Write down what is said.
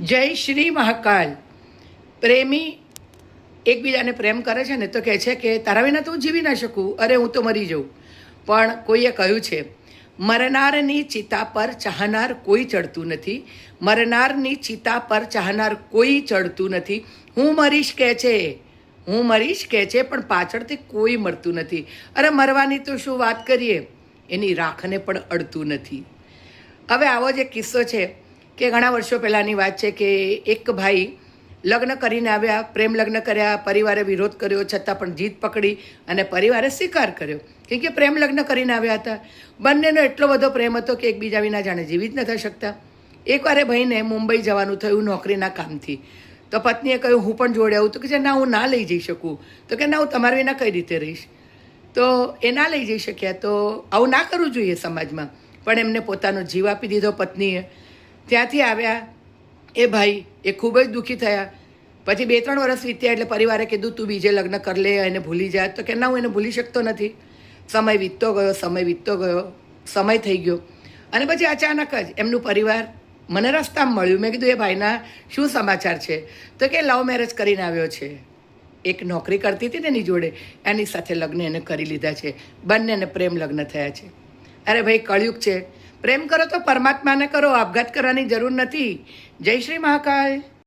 જય શ્રી મહાકાલ. પ્રેમી એકબીજાને પ્રેમ કરે છે ને તો કહે છે કે તારા વિના તો હું જીવી ના શકું, અરે હું તો મરી જાઉં. પણ કોઈએ કહ્યું છે મરનારની ચિતા પર ચાહનાર કોઈ ચડતું નથી, મરનારની ચિતા પર ચાહનાર કોઈ ચડતું નથી. હું મરીશ કહે છે, હું મરીશ કહે છે, પણ પાછળથી કોઈ મરતું નથી. અરે મરવાની તો શું વાત કરીએ, એની રાખને પણ અડતું નથી. હવે આવો જ એક કિસ્સો છે કે ઘણા વર્ષો પહેલાંની વાત છે કે એક ભાઈ લગ્ન કરીને આવ્યા, પ્રેમ લગ્ન કર્યા, પરિવારે વિરોધ કર્યો છતાં પણ જીત પકડી અને પરિવારે સ્વીકાર કર્યો કેમ કે પ્રેમ લગ્ન કરીને આવ્યા હતા. બંનેનો એટલો બધો પ્રેમ હતો કે એકબીજા વિના જાણે જીવી જ ન થઈ શકતા. એકવાર એ ભાઈને મુંબઈ જવાનું થયું નોકરીના કામથી, તો પત્નીએ કહ્યું હું પણ જોડે આવું, તો કે ના હું ના લઈ જઈ શકું, તો કે ના હું તમારા વિના કઈ રીતે રહીશ. તો એ ના લઈ જઈ શક્યા. તો આવું ના કરવું જોઈએ સમાજમાં, પણ એમને પોતાનો જીવ આપી દીધો પત્નીએ. ત્યાંથી આવ્યા એ ભાઈ, એ ખૂબ જ દુઃખી થયા. પછી 2-3 વર્ષ વીત્યા એટલે પરિવારે કીધું તું બીજે લગ્ન કર લે, એને ભૂલી જાય. તો કે ના હું એને ભૂલી શકતો નથી. સમય વીતતો ગયો, સમય વીતતો ગયો, સમય થઈ ગયો. અને પછી અચાનક જ એમનું પરિવાર મને રસ્તામાં મળ્યું. મેં કીધું એ ભાઈના શું સમાચાર છે? તો કે લવ મેરેજ કરીને આવ્યો છે, એક નોકરી કરતી હતી ને એની જોડે, એની સાથે લગ્ન એને કરી લીધા છે, બંનેને પ્રેમ લગ્ન થયા છે. અરે ભાઈ કળયુગ છે, પ્રેમ કરો તો પરમાત્માને કરો, આપઘાત કરવાની જરૂર નથી. જય શ્રી મહાકાલ.